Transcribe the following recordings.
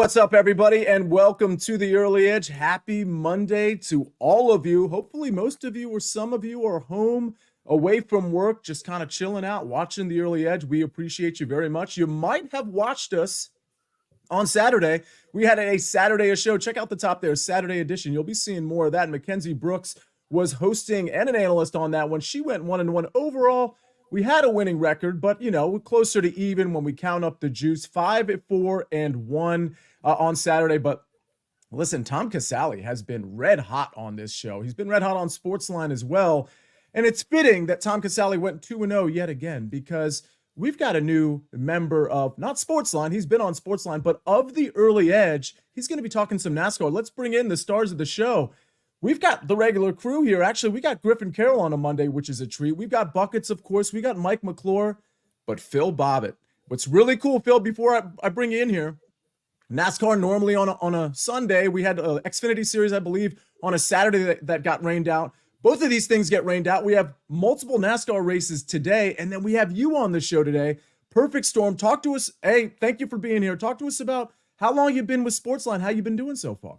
What's up, everybody, and welcome to the Early Edge. Happy Monday to all of you. Hopefully, most of you or some of you are home, away from work, just kind of chilling out, watching the Early Edge. We appreciate you very much. You might have watched us on Saturday. We had a Saturday show. Check out the top there, Saturday edition. You'll be seeing more of that. Mackenzie Brooks was hosting and an analyst on that one. She went 1-1 overall. We had a winning record, but, we're closer to even when we count up the juice. 5-4-1 on Saturday. But listen, Tom Casale has been red hot on this show. He's been red hot on SportsLine as well. And it's fitting that Tom Casale went 2-0 yet again, because we've got a new member of, not SportsLine, he's been on SportsLine, but of the Early Edge. He's going to be talking some NASCAR. Let's bring in the stars of the show. We've got the regular crew here. Actually, we got Griffin Carroll on a Monday, which is a treat. We've got Buckets, of course. We got Mike McClure, but Phil Bobbitt. What's really cool, Phil, before I bring you in here, NASCAR normally on a Sunday. We had an Xfinity Series, I believe, on a Saturday that got rained out. Both of these things get rained out. We have multiple NASCAR races today, and then we have you on the show today. Perfect storm. Talk to us. Hey, thank you for being here. Talk to us about how long you've been with SportsLine, how you've been doing so far.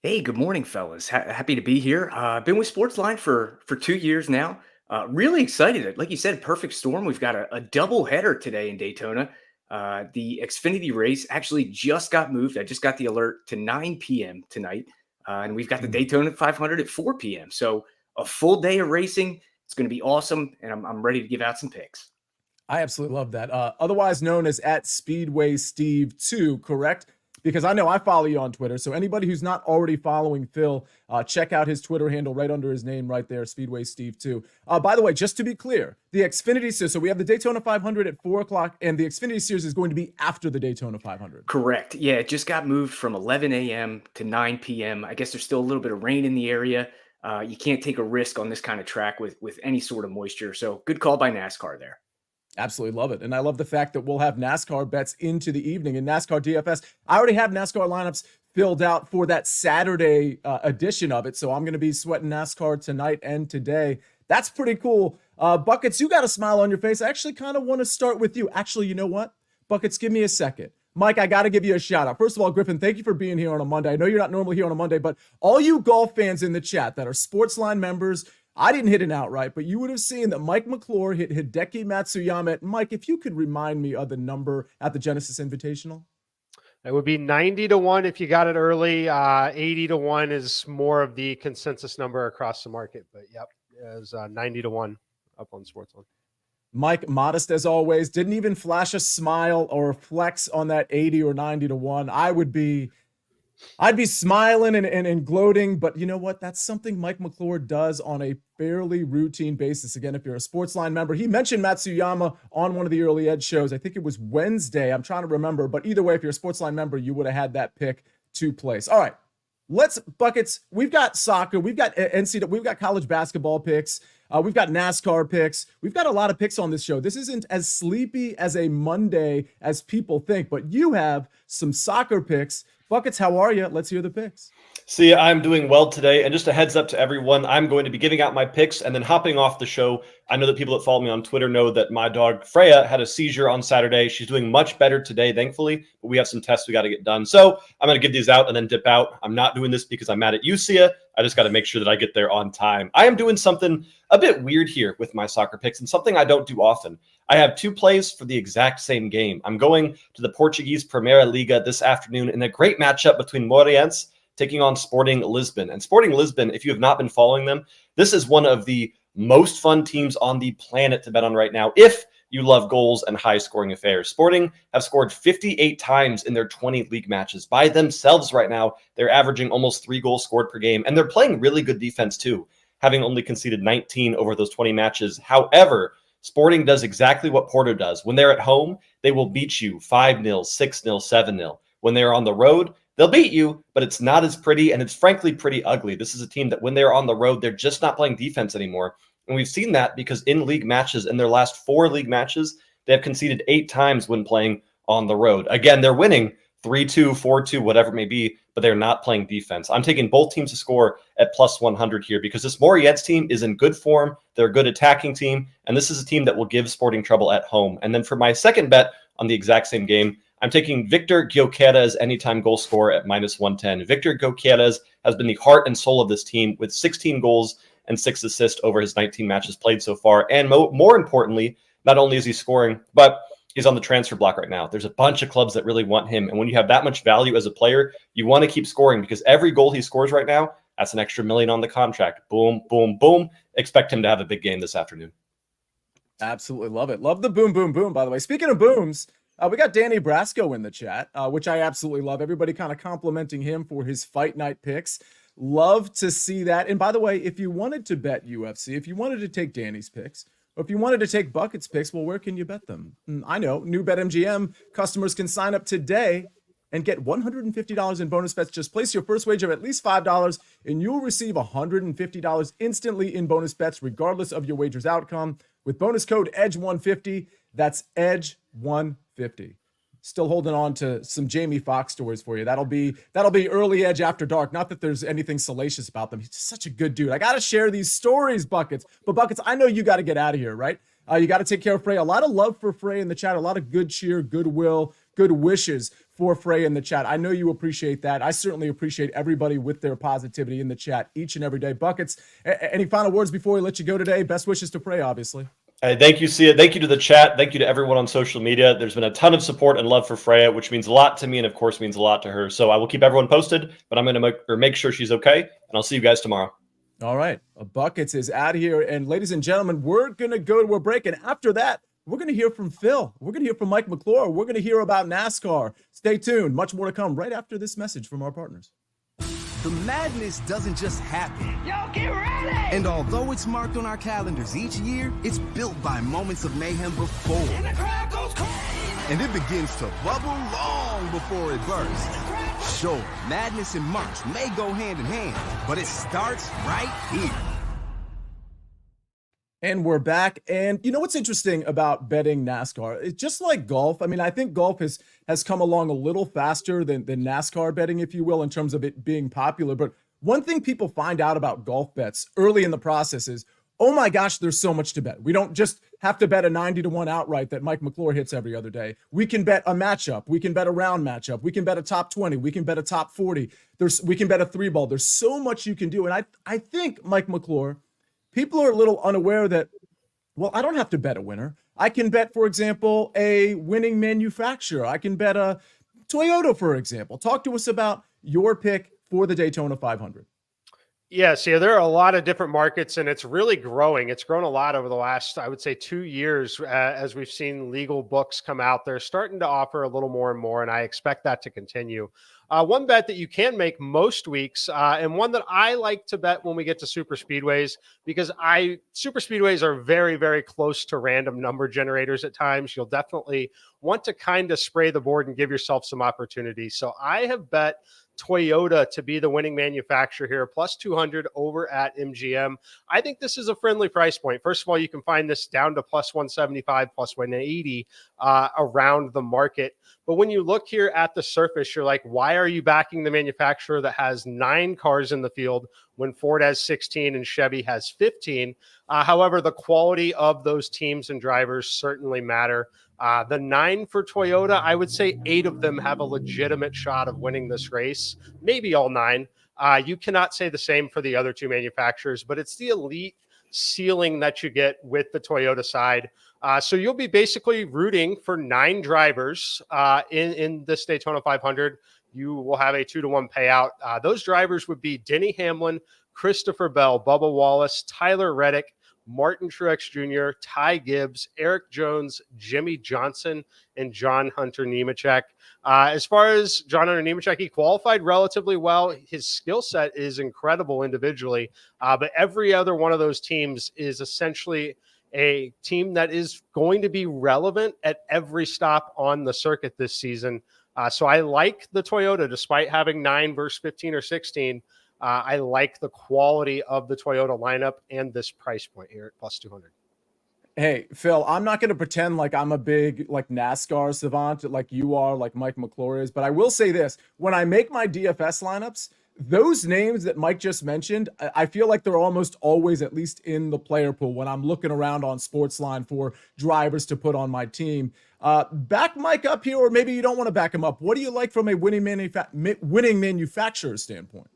Hey, good morning, fellas. Happy to be here. I've been with SportsLine for 2 years now. Really excited. Like you said, perfect storm. We've got a double header today in Daytona. The Xfinity race actually just got moved. I just got the alert to 9 p.m. tonight. And we've got the Daytona 500 at 4 p.m. So a full day of racing. It's going to be awesome. And I'm ready to give out some picks. I absolutely love that. Otherwise known as @SpeedwaySteve2, correct? Because I know I follow you on Twitter. So anybody who's not already following Phil, check out his Twitter handle right under his name right there, SpeedwaySteve2. By the way, just to be clear, the Xfinity Series, so we have the Daytona 500 at 4 o'clock, and the Xfinity Series is going to be after the Daytona 500. Correct. Yeah, it just got moved from 11 a.m. to 9 p.m. I guess there's still a little bit of rain in the area. You can't take a risk on this kind of track with any sort of moisture. So good call by NASCAR there. Absolutely love it. And I love the fact that we'll have NASCAR bets into the evening and NASCAR DFS. I already have NASCAR lineups filled out for that Saturday edition of it. So I'm going to be sweating NASCAR tonight and today. That's pretty cool. Buckets, you got a smile on your face. I actually kind of want to start with you. Actually, you know what? Buckets, give me a second. Mike, I got to give you a shout out. First of all, Griffin, thank you for being here on a Monday. I know you're not normally here on a Monday, but all you golf fans in the chat that are SportsLine members, I didn't hit it outright, but you would have seen that Mike McClure hit Hideki Matsuyama. Mike, if you could remind me of the number at the Genesis Invitational. It would be 90-1 if you got it early. 80-1 is more of the consensus number across the market. But yep, it was 90-1 up on SportsLine. Mike, modest as always, didn't even flash a smile or a flex on that 80 or 90-1. I'd be smiling and gloating, but you know what? That's something Mike McClure does on a fairly routine basis. Again, if you're a SportsLine member, he mentioned Matsuyama on one of the Early Edge shows. I think it was Wednesday. I'm trying to remember, but either way, if you're a SportsLine member, you would have had that pick to place. All right, Buckets. We've got soccer. We've got NCAA. We've got college basketball picks. We've got NASCAR picks. We've got a lot of picks on this show. This isn't as sleepy as a Monday as people think, but you have some soccer picks. Buckets, how are you? Let's hear the picks. Sia, I'm doing well today. And just a heads up to everyone, I'm going to be giving out my picks and then hopping off the show. I know that people that follow me on Twitter know that my dog Freya had a seizure on Saturday. She's doing much better today, thankfully, but we have some tests we got to get done. So I'm going to give these out and then dip out. I'm not doing this because I'm mad at you, Sia. I just got to make sure that I get there on time. I am doing something a bit weird here with my soccer picks and something I don't do often. I have two plays for the exact same game. I'm going to the Portuguese Primeira Liga this afternoon in a great matchup between Moreirense taking on Sporting Lisbon. And Sporting Lisbon, if you have not been following them, this is one of the most fun teams on the planet to bet on right now if you love goals and high-scoring affairs. Sporting have scored 58 times in their 20 league matches. By themselves right now, they're averaging almost 3 goals scored per game, and they're playing really good defense too, having only conceded 19 over those 20 matches. However, Sporting does exactly what Porto does. When they're at home, they will beat you 5-0, 6-0, 7-0. When they're on the road, they'll beat you, but it's not as pretty, and it's frankly pretty ugly. This is a team that when they're on the road, they're just not playing defense anymore. And we've seen that because in league matches, in their last 4 league matches, they have conceded 8 times when playing on the road. Again, they're winning 3-2, 4-2, whatever it may be, but they're not playing defense. I'm taking both teams to score at plus 100 here because this Moreirense team is in good form. They're a good attacking team, and this is a team that will give Sporting trouble at home. And then for my second bet on the exact same game, I'm taking Victor Gyökeres anytime goal scorer at -110. Victor Gyökeres has been the heart and soul of this team with 16 goals and 6 assists over his 19 matches played so far. And more importantly, not only is he scoring, but he's on the transfer block right now. There's a bunch of clubs that really want him. And when you have that much value as a player, you want to keep scoring because every goal he scores right now, that's an extra $1 million on the contract. Boom, boom, boom. Expect him to have a big game this afternoon. Absolutely love it. Love the boom, boom, boom, by the way. Speaking of booms, we got Danny Brasco in the chat, which I absolutely love. Everybody kind of complimenting him for his fight night picks. Love to see that. And by the way, if you wanted to bet UFC, if you wanted to take Danny's picks, or if you wanted to take Buckets picks, well, where can you bet them? I know, new BetMGM customers can sign up today and get $150 in bonus bets. Just place your first wager of at least $5, and you'll receive $150 instantly in bonus bets, regardless of your wager's outcome. With bonus code EDGE150, that's EDGE150. Still holding on to some Jamie Foxx stories for you. That'll be early edge after dark. Not that there's anything salacious about them. He's just such a good dude. I got to share these stories, Buckets. But Buckets, I know you got to get out of here, right? You got to take care of Frey. A lot of love for Frey in the chat. A lot of good cheer, goodwill, good wishes for Frey in the chat. I know you appreciate that. I certainly appreciate everybody with their positivity in the chat each and every day. Buckets, any final words before we let you go today? Best wishes to Frey, obviously. Thank you, Sia. Thank you to the chat. Thank you to everyone on social media. There's been a ton of support and love for Freya, which means a lot to me and, of course, means a lot to her. So I will keep everyone posted, but I'm going to make sure she's okay, and I'll see you guys tomorrow. All right. Buckets is out of here. And ladies and gentlemen, we're going to go to a break. And after that, we're going to hear from Phil. We're going to hear from Mike McClure. We're going to hear about NASCAR. Stay tuned. Much more to come right after this message from our partners. The madness doesn't just happen. Y'all get ready! And although it's marked on our calendars each year, it's built by moments of mayhem before. And the crowd goes crazy! And it begins to bubble long before it bursts. Sure, madness and March may go hand in hand, but it starts right here. And we're back. And you know what's interesting about betting NASCAR? It's just like golf. I mean, I think golf has come along a little faster than NASCAR betting, if you will, in terms of it being popular. But one thing people find out about golf bets early in the process is, oh my gosh, there's so much to bet. We don't just have to bet a 90-1 outright that Mike McClure hits every other day. We can bet a matchup. We can bet a round matchup. We can bet a top 20. We can bet a top 40. We can bet a 3-ball. There's so much you can do. And I think, Mike McClure, people are a little unaware that, well, I don't have to bet a winner. I can bet, for example, a winning manufacturer. I can bet a Toyota, for example. Talk to us about your pick for the Daytona 500. Yes, yeah, there are a lot of different markets, and it's really growing. It's grown a lot over the last, I would say, 2 years as we've seen legal books come out. They're starting to offer a little more and more, and I expect that to continue. One bet that you can make most weeks, and one that I like to bet when we get to super speedways, because super speedways are very, very close to random number generators at times. You'll definitely want to kind of spray the board and give yourself some opportunity. So I have bet Toyota to be the winning manufacturer here, plus 200 over at MGM. I think this is a friendly price point. First of all, you can find this down to plus 175, plus 180 around the market. But when you look here at the surface, you're like, why are you backing the manufacturer that has 9 cars in the field when Ford has 16 and Chevy has 15? However, the quality of those teams and drivers certainly matter. The 9 for Toyota, I would say 8 of them have a legitimate shot of winning this race, maybe all 9. You cannot say the same for the other 2 manufacturers, but it's the elite ceiling that you get with the Toyota side. So you'll be basically rooting for 9 drivers in this Daytona 500. You will have a 2-1 payout. Those drivers would be Denny Hamlin, Christopher Bell, Bubba Wallace, Tyler Reddick, Martin Truex Jr., Ty Gibbs, Eric Jones, Jimmy Johnson, and John Hunter Nemechek. As far as John Hunter Nemechek, he qualified relatively well. His skill set is incredible individually, but every other one of those teams is essentially a team that is going to be relevant at every stop on the circuit this season. So I like the Toyota, despite having 9 versus 15 or 16. I like the quality of the Toyota lineup and this price point here at plus 200. Hey, Phil, I'm not going to pretend like I'm a big NASCAR savant like you are, like Mike McClure is, but I will say this. When I make my DFS lineups, those names that Mike just mentioned, I feel like they're almost always at least in the player pool when I'm looking around on SportsLine for drivers to put on my team. Back Mike up here, or maybe you don't want to back him up. What do you like from a winning manufacturer standpoint?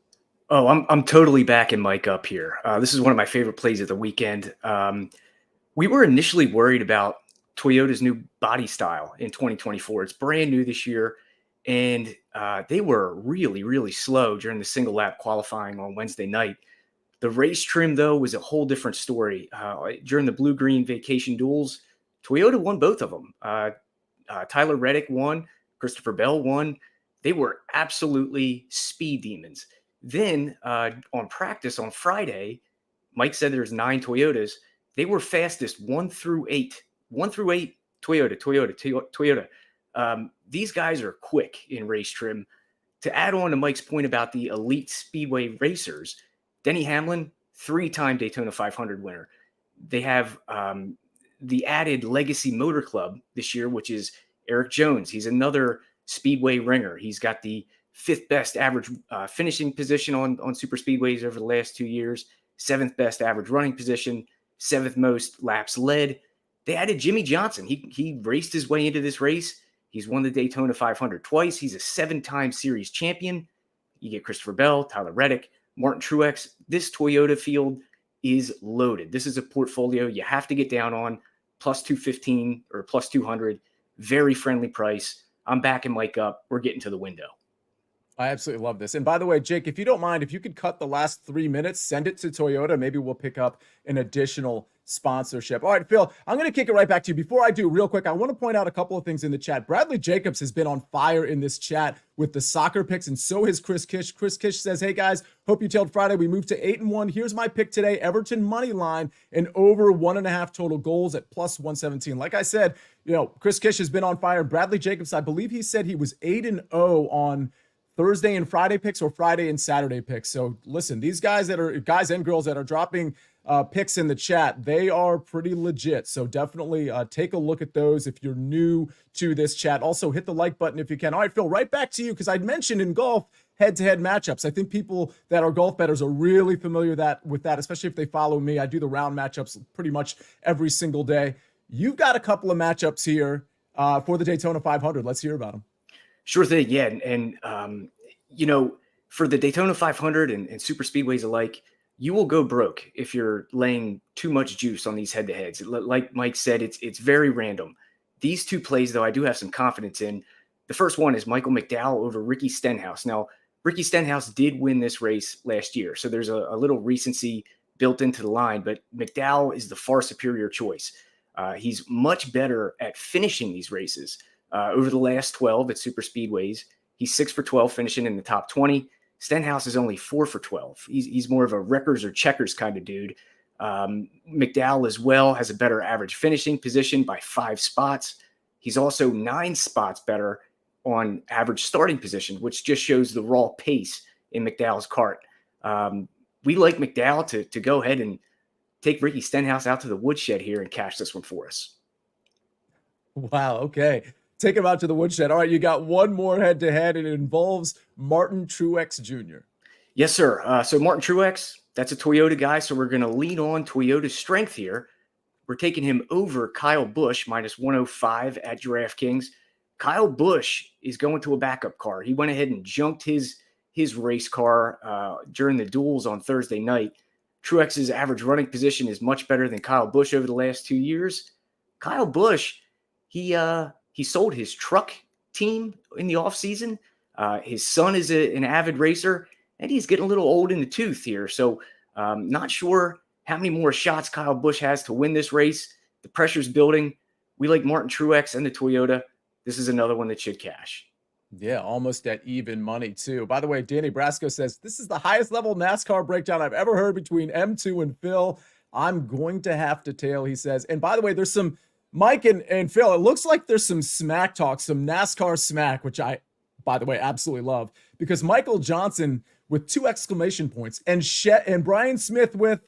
Oh, I'm totally backing Mike up here. This is one of my favorite plays of the weekend. We were initially worried about Toyota's new body style in 2024. It's brand new this year, and they were really, really slow during the single lap qualifying on Wednesday night. The race trim, though, was a whole different story. During the blue-green vacation duels, Toyota won both of them. Tyler Reddick won. Christopher Bell won. They were absolutely speed demons. Then on practice on Friday, Mike said there's 9 Toyotas. They were fastest 1 through 8. 1 through 8, Toyota. These guys are quick in race trim. To add on to Mike's point about the elite speedway racers, Denny Hamlin, 3-time Daytona 500 winner. They have the added Legacy Motor Club this year, which is Eric Jones. He's another speedway ringer. He's got the 5th best average finishing position on super speedways over the last 2 years, 7th best average running position, 7th most laps led. They added Jimmy Johnson. He raced his way into this race. He's won the Daytona 500 twice. He's a 7-time series champion. You get Christopher Bell, Tyler Reddick, Martin Truex. This Toyota field is loaded. This is a portfolio you have to get down on, plus 215 or plus 200. Very friendly price. I'm backing Mike up. We're getting to the window. I absolutely love this. And by the way, Jake, if you don't mind, if you could cut the last 3 minutes, send it to Toyota. Maybe we'll pick up an additional sponsorship. All right, Phil, I'm going to kick it right back to you. Before I do, real quick, I want to point out a couple of things in the chat. Bradley Jacobs has been on fire in this chat with the soccer picks, and so has Chris Kish. Chris Kish says, hey, guys, hope you tailed Friday. We moved to 8-1. Here's my pick today, Everton money line and over 1.5 total goals at plus 117. Like I said, Chris Kish has been on fire. Bradley Jacobs, I believe he said he was 8-0 on Thursday and Friday picks, or Friday and Saturday picks. So listen, these guys and girls that are dropping picks in the chat, they are pretty legit. So definitely take a look at those if you're new to this chat. Also hit the like button if you can. All right, Phil, right back to you, because I mentioned in golf head-to-head matchups. I think people that are golf bettors are really familiar with that, especially if they follow me. I do the round matchups pretty much every single day. You've got a couple of matchups here for the Daytona 500. Let's hear about them. Sure thing. Yeah. And for the Daytona 500 and super speedways alike, you will go broke if you're laying too much juice on these head-to-heads. Like Mike said, it's very random. These two plays, though, I do have some confidence in. The first one is Michael McDowell over Ricky Stenhouse. Now, Ricky Stenhouse did win this race last year, so there's a little recency built into the line, but McDowell is the far superior choice. He's much better at finishing these races. Over the last 12 at super speedways, he's 6 for 12, finishing in the top 20. Stenhouse is only 4 for 12. He's more of a wreckers or checkers kind of dude. McDowell as well has a better average finishing position by 5 spots. He's also 9 spots better on average starting position, which just shows the raw pace in McDowell's cart. We like McDowell to go ahead and take Ricky Stenhouse out to the woodshed here and cash this one for us. Wow. Okay. Take him out to the woodshed. All right, you got one more head-to-head, and it involves Martin Truex Jr. Yes, sir. So Martin Truex, that's a Toyota guy, so we're going to lean on Toyota's strength here. We're taking him over Kyle Busch, minus 105 at DraftKings. Kyle Busch is going to a backup car. He went ahead and junked his race car during the duels on Thursday night. Truex's average running position is much better than Kyle Busch over the last 2 years. Kyle Busch, he sold his truck team in the offseason. His son is an avid racer, and he's getting a little old in the tooth here. So not sure how many more shots Kyle Busch has to win this race. The pressure's building. We like Martin Truex and the Toyota. This is another one that should cash. Yeah, almost at even money, too. By the way, Danny Brasco says, this is the highest level NASCAR breakdown I've ever heard between M2 and Phil. I'm going to have to tail, he says. And by the way, there's some Mike and Phil, it looks like there's some smack talk, some NASCAR smack, which I, by the way, absolutely love, because Michael Johnson with 2 exclamation points and Brian Smith with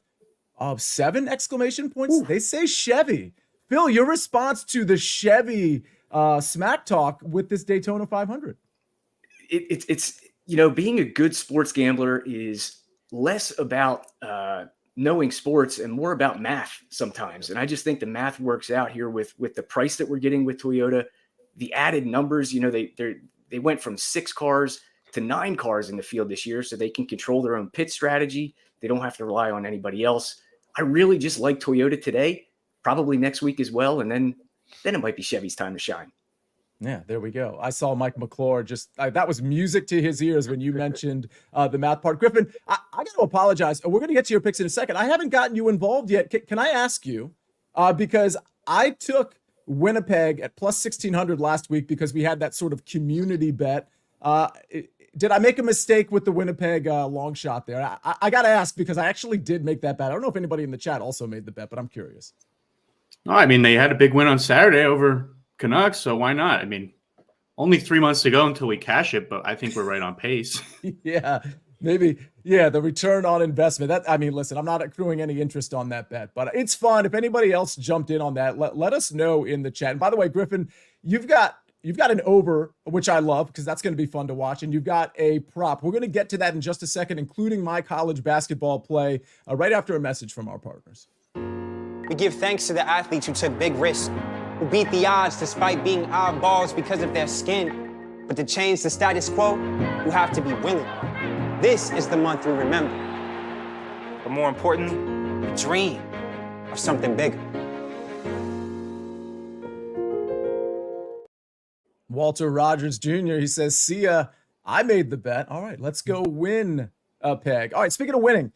7 exclamation points. Ooh. They say Chevy. Phil, your response to the Chevy smack talk with this Daytona 500? It's being a good sports gambler is less about knowing sports and more about math sometimes. And I just think the math works out here with the price that we're getting with Toyota, the added numbers. You know, they went from 6 cars to 9 cars in the field this year, so they can control their own pit strategy. They don't have to rely on anybody else. I really just like Toyota today, probably next week as well. And then it might be Chevy's time to shine. Yeah, there we go. I saw Mike McClure that was music to his ears when you mentioned the math part. Griffin, I got to apologize. We're going to get to your picks in a second. I haven't gotten you involved yet. Can I ask you, because I took Winnipeg at plus 1,600 last week because we had that sort of community bet. Did I make a mistake with the Winnipeg long shot there? I got to ask because I actually did make that bet. I don't know if anybody in the chat also made the bet, but I'm curious. No, I mean, they had a big win on Saturday over Canucks, so why not? I mean, only 3 months to go until we cash it, but I think we're right on pace. Yeah, maybe. Yeah, the return on investment. Listen, I'm not accruing any interest on that bet, but it's fun. If anybody else jumped in on that, let us know in the chat. And by the way, Griffin, you've got an over, which I love because that's going to be fun to watch, and you've got a prop. We're going to get to that in just a second, including my college basketball play right after a message from our partners. We give thanks to the athletes who took big risks, who beat the odds despite being oddballs because of their skin. But to change the status quo, you have to be willing. This is the month we remember. But more importantly, dream of something bigger. Walter Rogers Jr., he says, Sia, I made the bet. All right, let's go win a peg. All right, speaking of winning,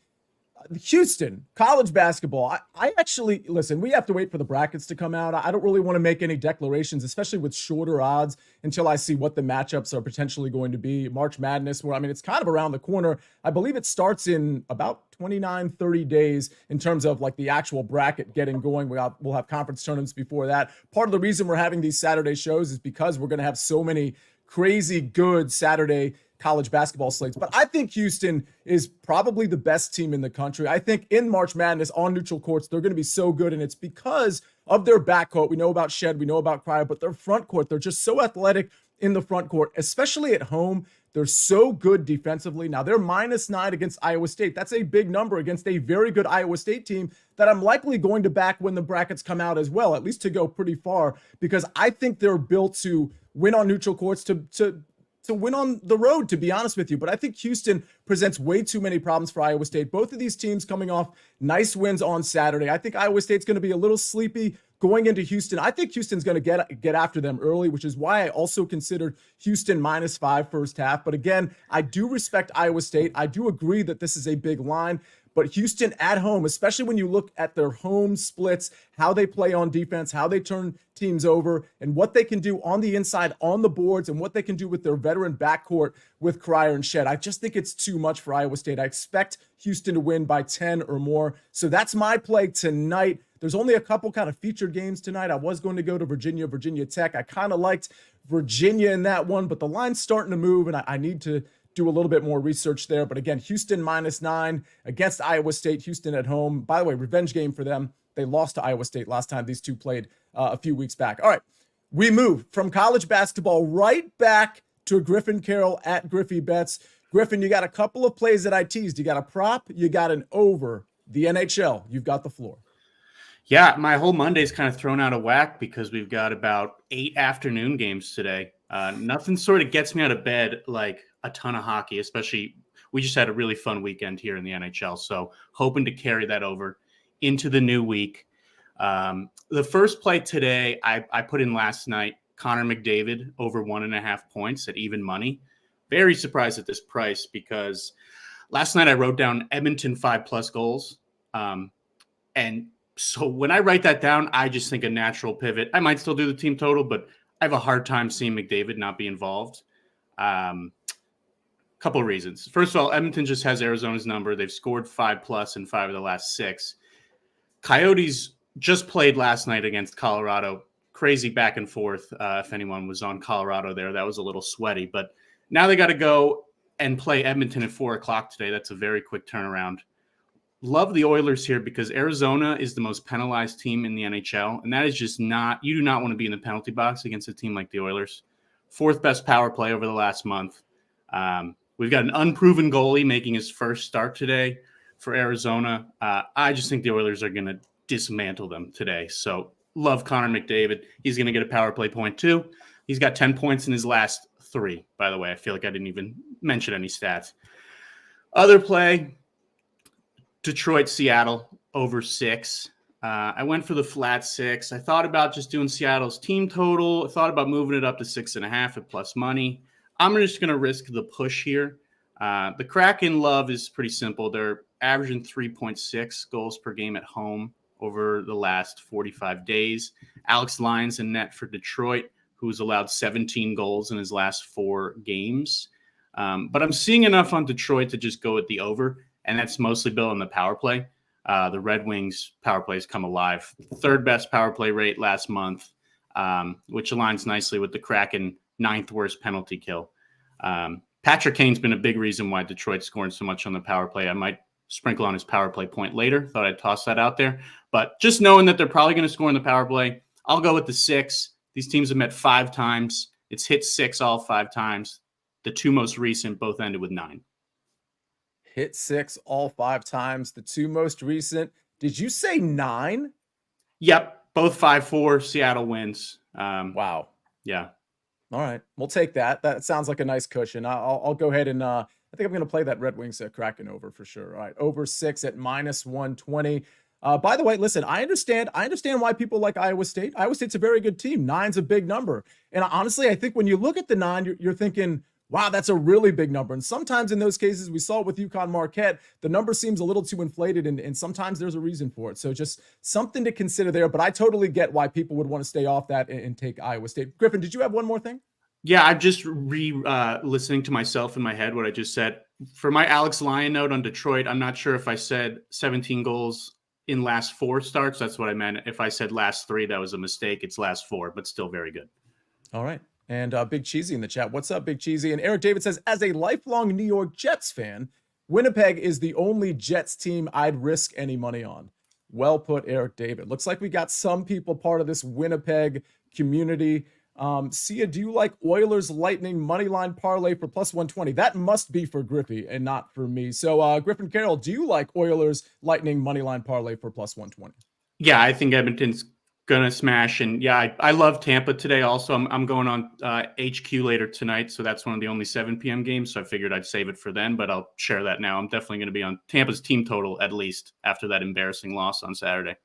Houston, college basketball. I actually, listen, we have to wait for the brackets to come out. I don't really want to make any declarations, especially with shorter odds, until I see what the matchups are potentially going to be. March Madness, it's kind of around the corner. I believe it starts in about 29, 30 days in terms of like the actual bracket getting going. We'll have conference tournaments before that. Part of the reason we're having these Saturday shows is because we're going to have so many crazy good Saturday college basketball slates. But I think Houston is probably the best team in the country. I think in March Madness on neutral courts, they're going to be so good. And it's because of their backcourt. We know about Shed, we know about Cryer, but their front court, they're just so athletic in the front court, especially at home. They're so good defensively. Now they're -9 against Iowa State. That's a big number against a very good Iowa State team that I'm likely going to back when the brackets come out as well, at least to go pretty far, because I think they're built to win on neutral courts, to win on the road, to be honest with you. But I think Houston presents way too many problems for Iowa State. Both of these teams coming off nice wins on Saturday. I think Iowa State's going to be a little sleepy going into Houston. I think Houston's going to get after them early, which is why I also considered Houston -5 first half. But again, I do respect Iowa State. I do agree that this is a big line. But Houston at home, especially when you look at their home splits, how they play on defense, how they turn teams over, and what they can do on the inside, on the boards, and what they can do with their veteran backcourt with Cryer and Shed. I just think it's too much for Iowa State. I expect Houston to win by 10 or more. So that's my play tonight. There's only a couple kind of featured games tonight. I was going to go to Virginia Tech. I kind of liked Virginia in that one, but the line's starting to move, and I need to do a little bit more research there. But again, Houston -9 against Iowa State. Houston at home. By the way, revenge game for them. They lost to Iowa State last time these two played a few weeks back. All right, we move from college basketball right back to Griffin Carroll at Griffey Bets. Griffin, you got a couple of plays that I teased. You got a prop. You got an over. The NHL. You've got the floor. Yeah, my whole Monday's kind of thrown out of whack because we've got about 8 afternoon games today. Nothing sort of gets me out of bed like a ton of hockey, especially we just had a really fun weekend here in the NHL. So hoping to carry that over into the new week. The first play today, I put in last night, Connor McDavid over 1.5 points at even money. Very surprised at this price because last night I wrote down Edmonton 5+ goals. And so when I write that down, I just think a natural pivot. I might still do the team total, but I have a hard time seeing McDavid not be involved. Couple of reasons. First of all, Edmonton just has Arizona's number. They've scored 5+ in 5 of the last 6. Coyotes just played last night against Colorado. Crazy back and forth. If anyone was on Colorado there, that was a little sweaty. But now they got to go and play Edmonton at 4 o'clock today. That's a very quick turnaround. Love the Oilers here because Arizona is the most penalized team in the NHL. And that is just not – you do not want to be in the penalty box against a team like the Oilers. 4th best power play over the last month. We've got an unproven goalie making his first start today. for Arizona. I just think the Oilers are going to dismantle them today. So love Connor McDavid. He's going to get a power play point too. He's got 10 points in his last 3, by the way. I feel like I didn't even mention any stats. Other play, Detroit, Seattle, over 6. I went for the flat 6. I thought about just doing Seattle's team total. I thought about moving it up to 6.5 at plus money. I'm just going to risk the push here. The Kraken love is pretty simple. They're averaging 3.6 goals per game at home over the last 45 days. Alex Lyons in net for Detroit, who's allowed 17 goals in his last 4 games. But I'm seeing enough on Detroit to just go with the over, and that's mostly built on the power play. The Red Wings power plays come alive. 3rd best power play rate last month, which aligns nicely with the Kraken 9th worst penalty kill. Patrick Kane's been a big reason why Detroit's scoring so much on the power play. I might sprinkle on his power play point later. Thought I'd toss that out there. But just knowing that they're probably going to score in the power play, I'll go with the 6. These teams have met 5 times. It's hit 6 all 5 times. The 2 most recent both ended with 9. Hit 6 all 5 times. The 2 most recent. Did you say 9? Yep. Both 5-4. Seattle wins. Wow. Yeah. All right. We'll take that. That sounds like a nice cushion. I'll go ahead and I think I'm going to play that Red Wings Kraken over for sure. All right. Over 6 at -120. By the way, listen, I understand why people like Iowa State. Iowa State's a very good team. 9's a big number. And honestly, I think when you look at the 9, you're thinking, wow, that's a really big number. And sometimes in those cases, we saw it with UConn Marquette, the number seems a little too inflated, and sometimes there's a reason for it. So just something to consider there. But I totally get why people would want to stay off that and take Iowa State. Griffin, did you have one more thing? Yeah, I'm just listening to myself in my head, what I just said. For my Alex Lyon note on Detroit, I'm not sure if I said 17 goals in last 4 starts. That's what I meant. If I said last 3, that was a mistake. It's last 4, but still very good. All right. And Big Cheesy in the chat. What's up, Big Cheesy? And Eric David says, as a lifelong New York Jets fan, Winnipeg is the only Jets team I'd risk any money on. Well put, Eric David. Looks like we got some people part of this Winnipeg community. Sia, do you like Oilers Lightning moneyline parlay for +120? That must be for Griffey and not for me. So Griffin Carroll, do you like Oilers Lightning moneyline parlay for +120? Yeah, I think Edmonton's gonna smash, and yeah, I love Tampa today. Also, I'm going on HQ later tonight, so that's one of the only 7 p.m. games. So I figured I'd save it for then, but I'll share that now. I'm definitely going to be on Tampa's team total at least after that embarrassing loss on Saturday.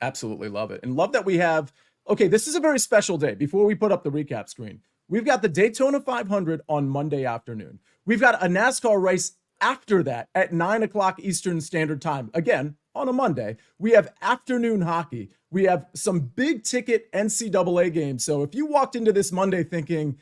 Absolutely love it, and love that we have. Okay, this is a very special day. Before we put up the recap screen, we've got the Daytona 500 on Monday afternoon. We've got a NASCAR race after that at 9 o'clock Eastern Standard Time. Again, on a Monday. We have afternoon hockey. We have some big ticket NCAA games. So if you walked into this Monday thinking,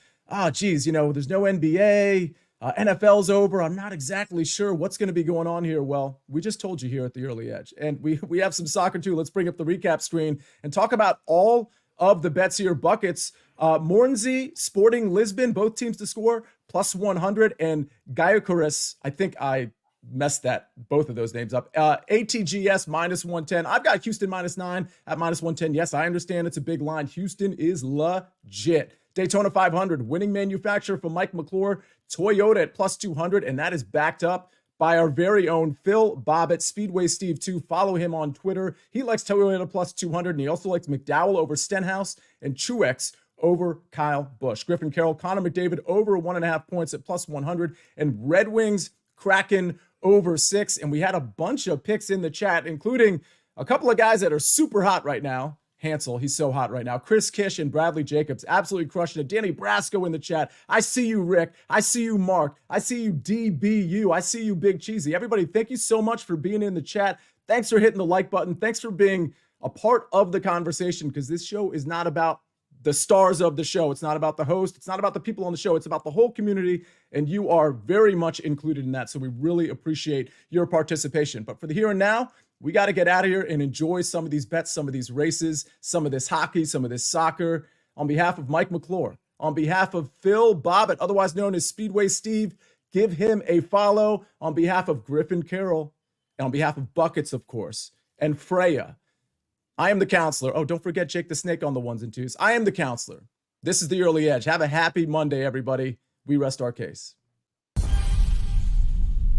geez, there's no NBA, NFL's over, I'm not exactly sure what's going to be going on here. Well, we just told you here at the Early Edge. And we have some soccer too. Let's bring up the recap screen and talk about all of the bets here. Buckets, Mornsey, Sporting Lisbon, both teams to score, +100, and Guayacurus, I think I messed both of those names up. ATGS -110. I've got Houston -9 at -110. Yes, I understand it's a big line. Houston is legit. Daytona 500, winning manufacturer for Mike McClure, Toyota at +200, and that is backed up by our very own Phil Bobbitt, Speedway Steve 2. Follow him on Twitter. He likes Toyota +200, and he also likes McDowell over Stenhouse and Truex over Kyle Busch. Griffin Carroll, Connor McDavid over 1.5 points at +100, and Red Wings Kraken over 6. And we had a bunch of picks in the chat, including a couple of guys that are super hot right now. Hansel, he's so hot right now. Chris Kish and Bradley Jacobs absolutely crushing it. Danny Brasco in the chat. I see you, Rick. I see you, Mark. I see you, DBU. I see you, Big Cheesy. Everybody, thank you so much for being in the chat. Thanks for hitting the like button. Thanks for being a part of the conversation, because this show is not about the stars of the show. It's not about the host. It's not about the people on the show. It's about the whole community, and you are very much included in that. So we really appreciate your participation. But for the here and now, we got to get out of here and enjoy some of these bets, some of these races, some of this hockey, some of this soccer. On behalf of Mike McClure, on behalf of Phil Bobbitt, otherwise known as Speedway Steve, give him a follow. On behalf of Griffin Carroll, and on behalf of Buckets, of course, and Freya, I am the counselor. Oh, don't forget Jake the Snake on the 1s and 2s. I am the counselor. This is the Early Edge. Have a happy Monday, everybody. We rest our case.